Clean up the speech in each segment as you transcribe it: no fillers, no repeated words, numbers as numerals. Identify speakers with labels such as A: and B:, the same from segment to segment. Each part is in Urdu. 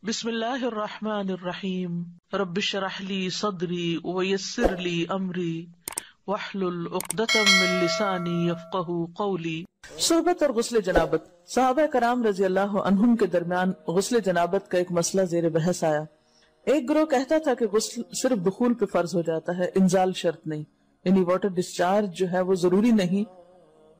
A: بسم اللہ الرحمن الرحیم رب اشرح لی صدری ویسر لی امری واحلل عقدۃ من لسانی یفقہوا قولی۔ صحبت اور غسل جنابت۔ صحابہ کرام رضی اللہ عنہم کے درمیان غسل جنابت کا ایک مسئلہ زیر بحث آیا۔ ایک گروہ کہتا تھا کہ غسل صرف دخول پہ فرض ہو جاتا ہے، انزال شرط نہیں، یعنی واٹر ڈسچارج جو ہے وہ ضروری نہیں۔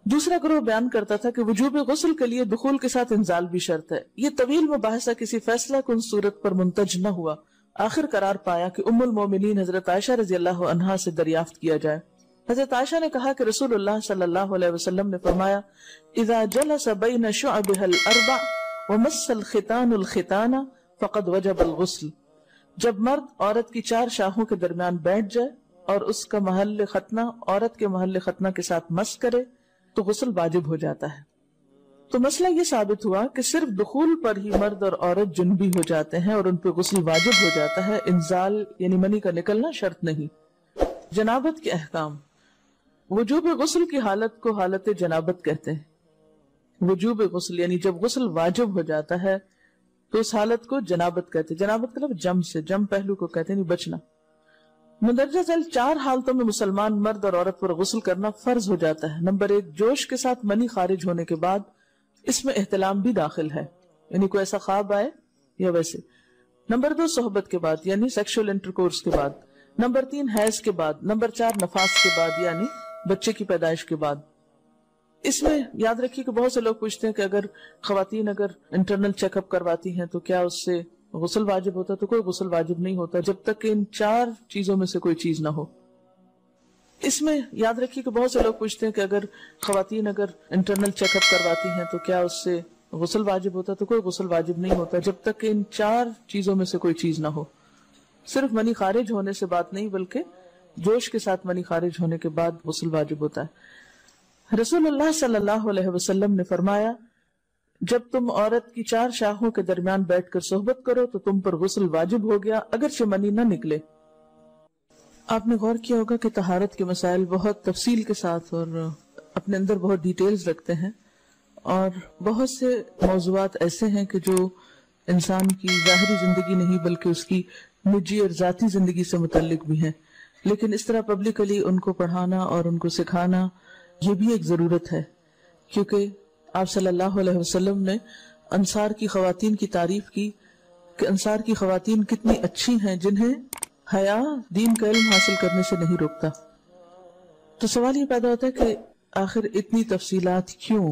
A: دوسرا گروہ بیان کرتا تھا کہ وجوب غسل کے لیے دخول کے ساتھ انزال بھی شرط ہے۔ یہ طویل مباحثہ کسی فیصلہ کن صورت پر منتج نہ ہوا۔ آخر قرار پایا کہ ام المومنین حضرت عائشہ رضی اللہ عنہا سے دریافت کیا جائے۔ حضرت عائشہ نے کہا کہ رسول اللہ صلی اللہ علیہ وسلم نے فرمایا، اذا جلس بین شعبها الاربع ومس الختان الختان فقد وجب الغسل۔ جب مرد عورت کی چار شاخوں کے درمیان بیٹھ جائے اور اس کا محل ختنہ عورت کے محل ختنہ کے ساتھ مس کرے تو غسل واجب ہو جاتا ہے۔ تو مسئلہ یہ ثابت ہوا کہ صرف دخول پر ہی مرد اور عورت جنبی ہو جاتے ہیں اور ان پہ غسل واجب ہو جاتا ہے، انزال یعنی منی کا نکلنا شرط نہیں۔ جنابت کے احکام۔ وجوب غسل کی حالت کو حالت جنابت کہتے ہیں۔ وجوب غسل یعنی جب غسل واجب ہو جاتا ہے تو اس حالت کو جنابت کہتے ہیں۔ جنابت کا لفظ جم سے، جم پہلو کو کہتے ہیں، نہیں بچنا۔ مندرجہ ذیل چار حالتوں میں مسلمان مرد اور عورت پر غسل کرنا فرض ہو جاتا ہے۔ نمبر 1، جوش کے ساتھ منی خارج ہونے کے بعد، اس میں احتلام بھی داخل ہے، یعنی کوئی ایسا خواب آئے یا ویسے۔ نمبر 2، صحبت کے بعد یعنی سیکشول انٹرکورس کے بعد۔ نمبر 3، حیض کے بعد۔ نمبر 4، نفاس کے بعد یعنی بچے کی پیدائش کے بعد۔ اس میں یاد رکھیے کہ بہت سے لوگ پوچھتے ہیں کہ اگر خواتین انٹرنل چیک اپ کرواتی ہیں تو کیا اس سے غسل واجب ہوتا؟ تو کوئی غسل واجب نہیں ہوتا جب تک کہ ان چار چیزوں میں سے کوئی چیز نہ ہو۔ اس میں یاد رکھیے کہ بہت سے لوگ پوچھتے ہیں کہ اگر خواتین انٹرنل چیک اپ کرواتی ہیں تو کیا اس سے غسل واجب ہوتا؟ تو کوئی غسل واجب نہیں ہوتا جب تک کہ ان چار چیزوں میں سے کوئی چیز نہ ہو۔ صرف منی خارج ہونے سے بات نہیں، بلکہ جوش کے ساتھ منی خارج ہونے کے بعد غسل واجب ہوتا ہے۔ رسول اللہ صلی اللہ علیہ وسلم نے فرمایا، جب تم عورت کی چار شاخوں کے درمیان بیٹھ کر صحبت کرو تو تم پر غسل واجب ہو گیا اگرچہ منی نہ نکلے۔ آپ نے غور کیا ہوگا کہ طہارت کے مسائل بہت تفصیل کے ساتھ اور اپنے اندر بہت ڈیٹیلز رکھتے ہیں، اور بہت سے موضوعات ایسے ہیں کہ جو انسان کی ظاہری زندگی نہیں بلکہ اس کی نجی اور ذاتی زندگی سے متعلق بھی ہیں، لیکن اس طرح پبلکلی ان کو پڑھانا اور ان کو سکھانا یہ بھی ایک ضرورت ہے، کیونکہ آپ صلی اللہ علیہ وسلم نے انصار کی خواتین کی تعریف کی کہ انصار کی خواتین کتنی اچھی ہیں جنہیں حیا دین کا علم حاصل کرنے سے نہیں روکتا۔ تو سوال یہ پیدا ہوتا ہے کہ آخر اتنی تفصیلات کیوں؟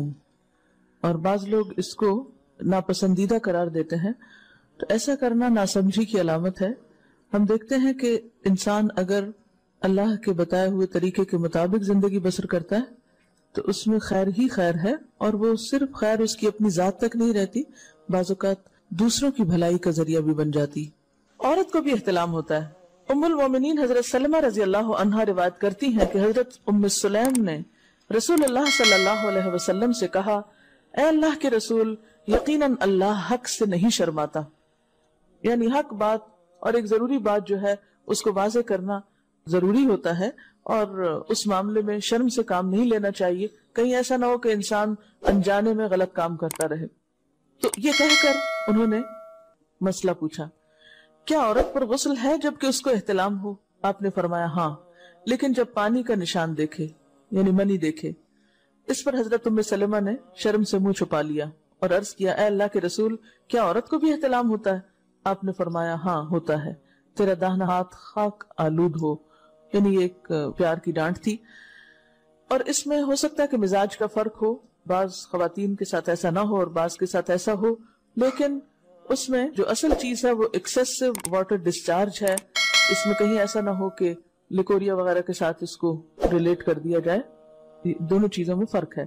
A: اور بعض لوگ اس کو ناپسندیدہ قرار دیتے ہیں، تو ایسا کرنا ناسمجھی کی علامت ہے۔ ہم دیکھتے ہیں کہ انسان اگر اللہ کے بتائے ہوئے طریقے کے مطابق زندگی بسر کرتا ہے تو اس میں خیر ہی خیر ہے، اور وہ صرف خیر اس کی اپنی ذات تک نہیں رہتی، بعض اوقات دوسروں کی بھلائی کا ذریعہ بھی بن جاتی۔ عورت کو بھی احتلام ہوتا ہے۔ ام المومنین حضرت سلمہ رضی اللہ عنہا روایت کرتی ہیں کہ حضرت ام سلیم نے رسول اللہ صلی اللہ علیہ وسلم سے کہا، اے اللہ کے رسول، یقیناً اللہ حق سے نہیں شرماتا، یعنی حق بات اور ایک ضروری بات جو ہے اس کو واضح کرنا ضروری ہوتا ہے، اور اس معاملے میں شرم سے کام نہیں لینا چاہیے، کہیں ایسا نہ ہو کہ انسان انجانے میں غلط کام کرتا رہے۔ تو یہ کہہ کر انہوں نے مسئلہ پوچھا، کیا عورت پر غسل ہے جبکہ اس کو احتلام ہو؟ آپ نے فرمایا ہاں، لیکن جب پانی کا نشان دیکھے یعنی منی دیکھے۔ اس پر حضرت ام سلمہ نے شرم سے منہ چھپا لیا اور عرض کیا، اے اللہ کے رسول، کیا عورت کو بھی احتلام ہوتا ہے؟ آپ نے فرمایا ہاں ہوتا ہے، تیرا داہنا ہاتھ خاک آلود ہو، یعنی ایک پیار کی ڈانٹ تھی۔ اور اس میں ہو سکتا ہے کہ مزاج کا فرق ہو، بعض خواتین کے ساتھ ایسا نہ ہو اور بعض کے ساتھ ایسا ہو، لیکن اس میں جو اصل چیز ہے وہ ایکسیسو واٹر ڈسچارج ہے۔ اس میں کہیں ایسا نہ ہو کہ لیکوریا وغیرہ کے ساتھ اس کو ریلیٹ کر دیا جائے، دونوں چیزوں میں فرق ہے۔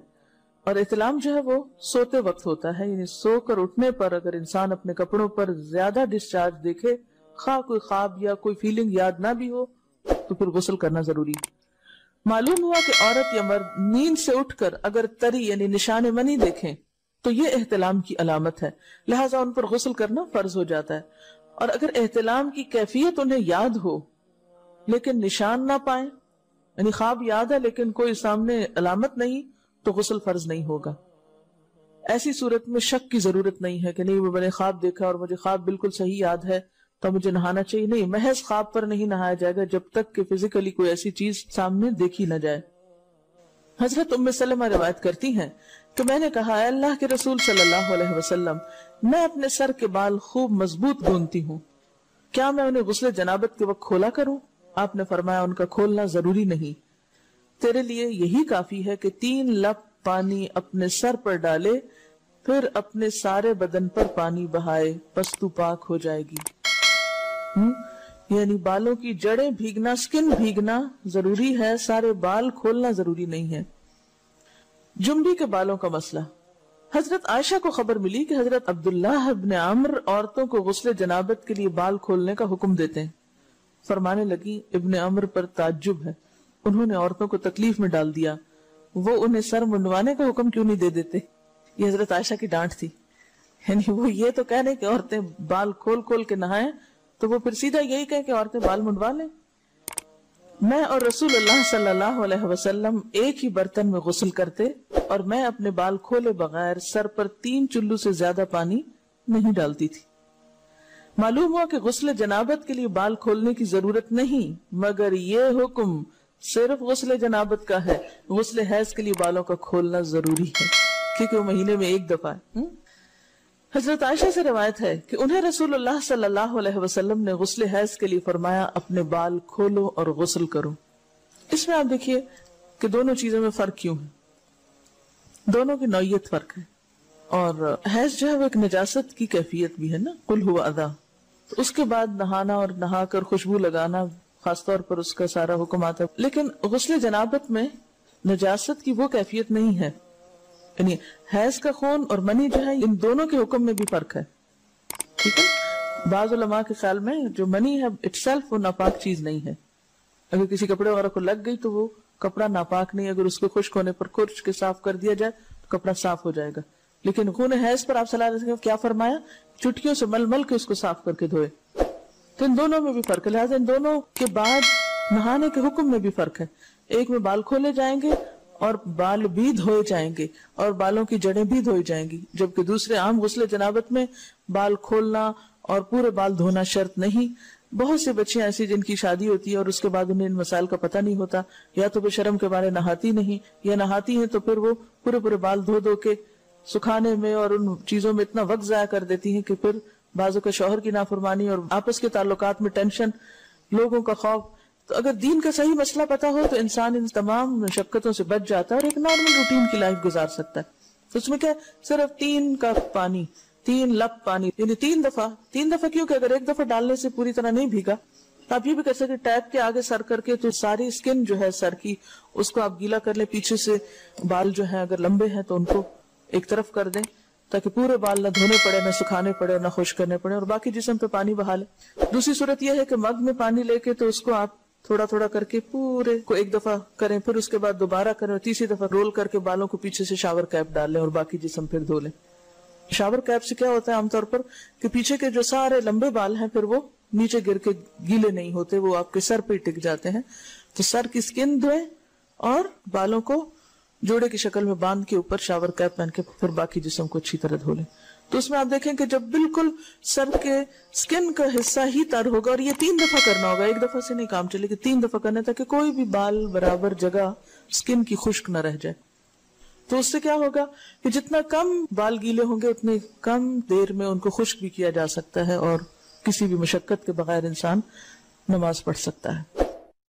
A: اور احتلام جو ہے وہ سوتے وقت ہوتا ہے، یعنی سو کر اٹھنے پر اگر انسان اپنے کپڑوں پر زیادہ ڈسچارج دیکھے، خواہ کوئی خواب یا کوئی فیلنگ یاد نہ بھی ہو، تو پھر غسل کرنا ضروری ہے۔ معلوم ہوا کہ عورت یا مرد نیند سے اٹھ کر اگر تری یعنی نشان منی دیکھیں تو یہ احتلام کی علامت ہے، لہٰذا ان پر غسل کرنا فرض ہو جاتا ہے۔ اور اگر احتلام کی کیفیت انہیں یاد ہو لیکن نشان نہ پائیں، یعنی خواب یاد ہے لیکن کوئی سامنے علامت نہیں، تو غسل فرض نہیں ہوگا۔ ایسی صورت میں شک کی ضرورت نہیں ہے کہ نہیں وہ میں نے خواب دیکھا اور مجھے خواب بالکل صحیح یاد ہے تو مجھے نہانا چاہیے. نہیں، محض خواب پر نہیں نہایا جائے گا جب تک کہ فزیکلی کوئی ایسی چیز سامنے دیکھی نہ جائے. حضرت ام سلمہ روایت کرتی ہیں کہ میں نے کہا اے اللہ کے رسول صلی اللہ علیہ وسلم، میں اپنے سر کے بال خوب مضبوط گوندتی ہوں، کیا میں انہیں غسل جنابت کے وقت کھولا کروں؟ آپ نے فرمایا ان کا کھولنا ضروری نہیں، تیرے لیے یہی کافی ہے کہ 3 لپ پانی اپنے سر پر ڈالے، پھر اپنے سارے بدن پر پانی بہائے، پس تو پاک ہو جائے گی. یعنی بالوں کی جڑیں بھیگنا، سکن بھیگنا ضروری ہے، سارے بال کھولنا ضروری نہیں ہے. جمبی کے بالوں کا مسئلہ. حضرت عائشہ کو خبر ملی کہ حضرت عبداللہ ابن عمرو عورتوں کو غسل جنابت کے لیے بال کھولنے کا حکم دیتے ہیں. فرمانے لگی ابن عمرو پر تعجب ہے، انہوں نے عورتوں کو تکلیف میں ڈال دیا، وہ انہیں سر منڈوانے کا حکم کیوں نہیں دے دیتے؟ یہ حضرت عائشہ کی ڈانٹ تھی. یعنی وہ یہ تو کہنے کہ عورتیں بال کھول کھول کے نہائیں تو وہ پھر سیدھا یہی کہے کہ عورتیں بال منڈوا لیں. میں اور رسول اللہ صلی اللہ علیہ وسلم ایک ہی برتن میں غسل کرتے اور میں اپنے بال کھولے بغیر سر پر 3 چلو سے زیادہ پانی نہیں ڈالتی تھی. معلوم ہوا کہ غسل جنابت کے لیے بال کھولنے کی ضرورت نہیں، مگر یہ حکم صرف غسل جنابت کا ہے. غسل حیض کے لیے بالوں کا کھولنا ضروری ہے کیونکہ وہ مہینے میں ایک دفعہ ہے. حضرت عائشہ سے روایت ہے کہ انہیں رسول اللہ صلی اللہ علیہ وسلم نے غسل حیض کے لیے فرمایا اپنے بال کھولو اور غسل کرو. اس میں آپ دیکھیے کہ دونوں چیزوں میں فرق کیوں ہے، دونوں کی نوعیت فرق ہے. اور حیض جو ہے وہ ایک نجاست کی کیفیت بھی ہے نا، قل ہوا اذی، تو اس کے بعد نہانا اور نہا کر خوشبو لگانا خاص طور پر اس کا سارا حکم آتا ہے. لیکن غسل جنابت میں نجاست کی وہ کیفیت نہیں ہے. یعنی حیض کا خون اور منی جو ہے ان دونوں کے حکم میں بھی فرق ہے. ٹھیک ہے، بعض علماء کے خیال میں جو منی ہے اٹ سیلف وہ ناپاک چیز نہیں ہے. اگر کسی کپڑے وغیرہ کو لگ گئی تو وہ کپڑا ناپاک نہیں، اگر اس کو خشک ہونے پر کھرچ کے صاف کر دیا جائے تو کپڑا صاف ہو جائے گا. لیکن خون حیض پر آپ صلی اللہ علیہ وسلم کیا فرمایا؟ چٹکیوں سے مل مل کے اس کو صاف کر کے دھوئے. تو ان دونوں میں بھی فرق ہے، لہٰذا ان دونوں کے بعد نہانے کے حکم میں بھی فرق ہے. ایک میں بال کھولے جائیں گے اور بال بھی دھوئے جائیں گے اور بالوں کی جڑیں بھی دھوئی جائیں گی، جبکہ دوسرے عام غسل جنابت میں بال کھولنا اور پورے بال دھونا شرط نہیں. بہت سے بچیاں ایسی جن کی شادی ہوتی ہے اور اس کے بعد انہیں ان مسائل کا پتہ نہیں ہوتا، یا تو بے شرم کے بارے نہاتی نہیں، یا نہاتی ہیں تو پھر وہ پورے بال دھو دھو کے سکھانے میں اور ان چیزوں میں اتنا وقت ضائع کر دیتی ہیں کہ پھر بعضوں کا شوہر کی نافرمانی اور آپس کے تعلقات میں ٹینشن، لوگوں کا خوف. تو اگر دین کا صحیح مسئلہ پتا ہو تو انسان ان تمام مشقتوں سے بچ جاتا ہے اور ایک نارمل روٹین کی لائف گزار سکتا ہے. تو اس میں کیا صرف 3 کپ پانی، 3 لپ پانی، یعنی 3 دفعہ کیوں کہ اگر ایک دفعہ ڈالنے سے پوری طرح نہیں بھیگا تو آپ یہ بھی کر سکتے ٹیپ کے آگے سر کر کے تو ساری اسکن جو ہے سر کی اس کو آپ گیلا کر لیں. پیچھے سے بال جو ہیں اگر لمبے ہیں تو ان کو ایک طرف کر دیں تاکہ پورے بال نہ دھونے پڑے، نہ سکھانے پڑے، نہ خشک کرنے پڑے، اور باقی جسم پہ پانی بہا لیں. دوسری صورت یہ ہے کہ مگ میں پانی لے کے تو اس کو آپ تھوڑا کر کے پورے کو ایک دفعہ کریں، پھر اس کے بعد دوبارہ کریں اور تیسری دفعہ رول کر کے بالوں کو پیچھے سے شاور کیپ ڈال لیں اور باقی جسم پھر دھو لیں. شاور کیپ سے کیا ہوتا ہے عام طور پر کہ پیچھے کے جو سارے لمبے بال ہیں پھر وہ نیچے گر کے گیلے نہیں ہوتے، وہ آپ کے سر پہ ٹک جاتے ہیں. تو سر کی اسکن دھوئیں اور بالوں کو جوڑے کی شکل میں باندھ کے اوپر شاور کیپ پہن کے پھر باقی جسم کو اچھی طرح دھو لیں. تو اس میں آپ دیکھیں کہ جب بالکل سر کے سکن کا حصہ ہی تر ہوگا، اور یہ 3 دفعہ کرنا ہوگا، ایک دفعہ سے نہیں کام چلے کہ 3 دفعہ کرنا تاکہ کوئی بھی بال برابر جگہ سکن کی خشک نہ رہ جائے. تو اس سے کیا ہوگا کہ جتنا کم بال گیلے ہوں گے اتنے کم دیر میں ان کو خشک بھی کیا جا سکتا ہے اور کسی بھی مشقت کے بغیر انسان نماز پڑھ سکتا ہے.